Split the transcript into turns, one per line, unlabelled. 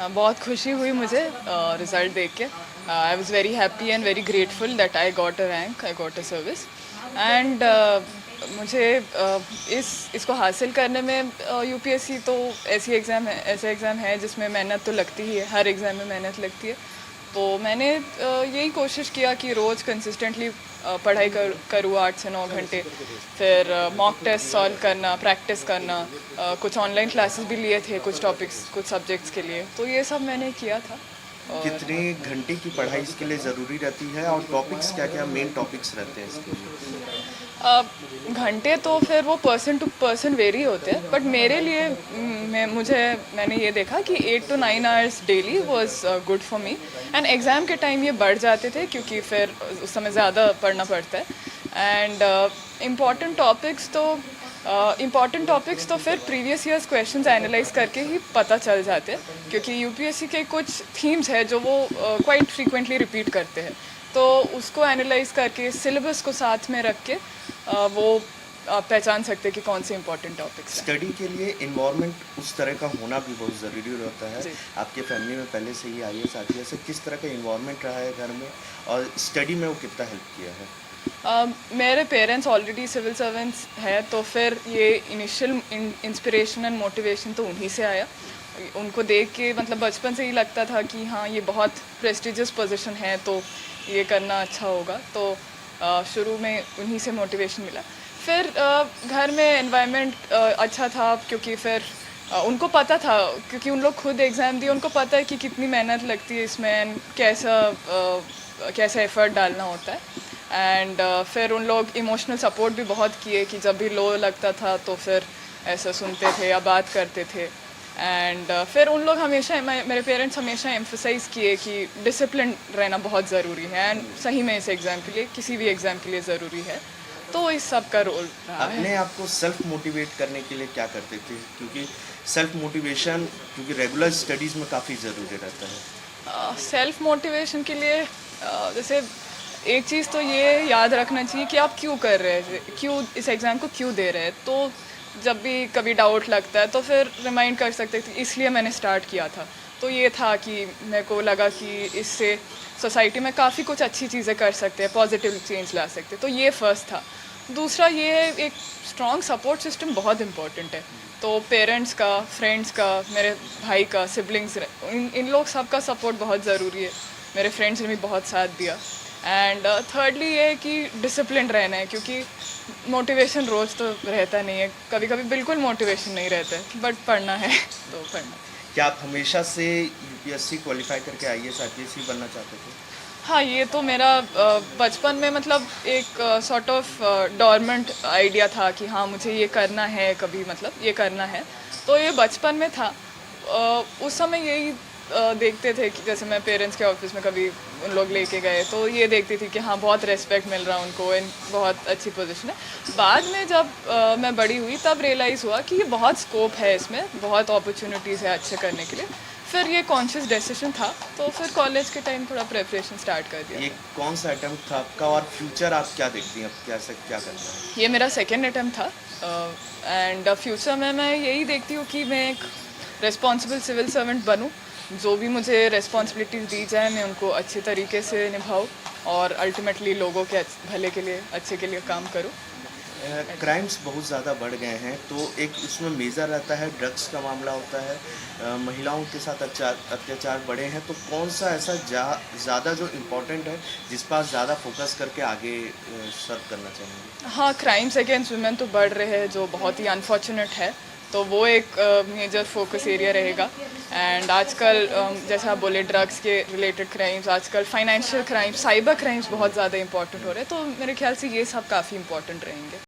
बहुत खुशी हुई मुझे रिज़ल्ट देख के। I was very happy and very grateful that I got a rank, I got a service and मुझे इसको हासिल करने में यूपीएससी तो ऐसे एग्ज़ाम है जिसमें मेहनत तो लगती ही है, हर एग्ज़ाम में मेहनत लगती है। तो मैंने यही कोशिश किया कि रोज़ कंसिस्टेंटली पढ़ाई करूँ 8 से 9 घंटे, फिर मॉक टेस्ट सॉल्व करना, प्रैक्टिस करना, कुछ ऑनलाइन क्लासेस भी लिए थे कुछ टॉपिक्स, कुछ सब्जेक्ट्स के लिए, तो ये सब मैंने किया था। और
कितने घंटे की पढ़ाई इसके लिए ज़रूरी रहती है और टॉपिक्स क्या-क्या मेन टॉपिक्स रहते हैं इसके लिए?
अ, घंटे तो फिर वो पर्सन टू पर्सन वेरी होते हैं, बट मेरे लिए मैंने ये देखा कि 8 to 9 hours daily was good for me and exam के टाइम ये बढ़ जाते थे क्योंकि फिर उस समय ज़्यादा पढ़ना पड़ता है एंड इम्पॉर्टेंट टॉपिक्स तो फिर प्रीवियस ईयर्स क्वेश्चंस एनालाइज करके ही पता चल जाते हैं क्योंकि यूपीएससी के कुछ थीम्स है जो वो क्वाइट फ्रीक्वेंटली रिपीट करते हैं, तो उसको एनालाइज करके सिलेबस को साथ में रख के वो आप पहचान सकते हैं कि कौन से इंपॉर्टेंट टॉपिक्स हैं।
स्टडी के लिए इन्वायरमेंट उस तरह का होना भी बहुत ज़रूरी रहता है।
जी।
आपके फैमिली में पहले से ही आईएएस आईपीएस है, किस तरह का इन्वायरमेंट रहा है घर में और स्टडी में वो कितना हेल्प किया है?
मेरे पेरेंट्स ऑलरेडी सिविल सर्वेंट्स हैं, तो फिर ये इनिशियल इंस्पिरेशन एंड मोटिवेशन तो उन्हीं से आया। उनको देख के मतलब बचपन से ही लगता था कि हाँ, ये बहुत प्रेस्टिजियस पोजीशन है तो ये करना अच्छा होगा, तो शुरू में उन्हीं से मोटिवेशन मिला। फिर घर में एनवायरनमेंट अच्छा था क्योंकि फिर उनको पता था, क्योंकि उन लोग खुद एग्ज़ाम दिए, उनको पता है कि कितनी मेहनत लगती है इसमें एंड कैसा एफ़र्ट डालना होता है एंड फिर उन लोग इमोशनल सपोर्ट भी बहुत किए कि जब भी लो लगता था तो फिर ऐसा सुनते थे या बात करते थे एंड फिर उन लोग हमेशा मेरे पेरेंट्स हमेशा एम्फसाइज़ किए कि डिसिप्लिन रहना बहुत ज़रूरी है एंड सही में इस एग्ज़ाम के लिए, किसी भी एग्ज़ाम के लिए ज़रूरी है, तो इस सब का रोल रहा है।
अपने आप को सेल्फ मोटिवेट करने के लिए क्या करते थे? क्योंकि सेल्फ मोटिवेशन क्योंकि रेगुलर स्टडीज़ में काफ़ी ज़रूरी रहता है।
सेल्फ मोटिवेशन के लिए जैसे एक चीज़ तो ये याद रखना चाहिए कि आप क्यों कर रहे हैं, क्यों इस एग्ज़ाम को क्यों दे रहे हैं। तो जब भी कभी डाउट लगता है तो फिर रिमाइंड कर सकते थे, इसलिए मैंने स्टार्ट किया था। तो ये था कि मेरे को लगा कि इससे सोसाइटी में काफ़ी कुछ अच्छी चीज़ें कर सकते हैं, पॉजिटिव चेंज ला सकते हैं, तो ये फर्स्ट था। दूसरा ये है, एक स्ट्रॉन्ग सपोर्ट सिस्टम बहुत इम्पोर्टेंट है, तो पेरेंट्स का, फ्रेंड्स का, मेरे भाई का, सिबलिंग्स, इन लोग सबका सपोर्ट बहुत ज़रूरी है। मेरे फ्रेंड्स ने भी बहुत साथ दिया एंड थर्डली ये है कि डिसिप्लिन रहना है, क्योंकि मोटिवेशन रोज़ तो रहता नहीं है, कभी कभी बिल्कुल मोटिवेशन नहीं रहता है, बट पढ़ना है तो पढ़ना।
क्या आप हमेशा से यूपीएससी क्वालिफाई करके आईएएस आईपीएस ही बनना चाहते थे?
हाँ, ये तो मेरा बचपन में मतलब एक सॉर्ट ऑफ डोरमेंट आइडिया था कि हाँ, मुझे ये करना है, कभी मतलब ये करना है, तो ये बचपन में था। उस समय यही देखते थे कि जैसे मैं पेरेंट्स के ऑफिस में कभी उन लोग लेके गए तो ये देखती थी कि हाँ, बहुत रिस्पेक्ट मिल रहा है उनको एंड बहुत अच्छी पोजीशन है। बाद में जब मैं बड़ी हुई तब रियलाइज़ हुआ कि ये बहुत स्कोप है इसमें, बहुत अपॉर्चुनिटीज़ है अच्छे करने के लिए। फिर ये कॉन्शियस डिसीजन था, तो फिर कॉलेज के टाइम थोड़ा प्रिपरेशन स्टार्ट कर दिया
ये
था।
कौन सा अटेम्प्ट था आपका और फ्यूचर आप क्या देखती हैं? अब कैसे क्या करना है?
ये मेरा सेकेंड अटेम्प्ट था एंड फ्यूचर में मैं यही देखती हूँ कि मैं एक रिस्पॉन्सिबल सिविल सर्वेंट बनूँ, जो भी मुझे रिस्पॉन्सिबिलिटीज़ दी जाए मैं उनको अच्छे तरीके से निभाऊँ और अल्टीमेटली लोगों के भले के लिए, अच्छे के लिए काम करूँ।
क्राइम्स बहुत ज़्यादा बढ़ गए हैं, तो एक उसमें मेजर रहता है, ड्रग्स का मामला होता है, महिलाओं के साथ अत्याचार बढ़े हैं, तो कौन सा ऐसा ज़्यादा जो इम्पोर्टेंट है जिस पर ज़्यादा फोकस करके आगे सर्व करना चाहेंगे?
हाँ, क्राइम्स अगेंस्ट वुमेन तो बढ़ रहे हैं, जो बहुत ही अनफॉर्चुनेट है, तो वो एक मेजर फोकस एरिया रहेगा एंड आजकल जैसे आप बोले ड्रग्स के रिलेटेड क्राइम्स, आजकल फाइनेंशियल क्राइम्स, साइबर क्राइम्स बहुत ज़्यादा इंपॉर्टेंट हो रहे हैं, तो मेरे ख्याल से ये सब काफ़ी इंपॉर्टेंट रहेंगे।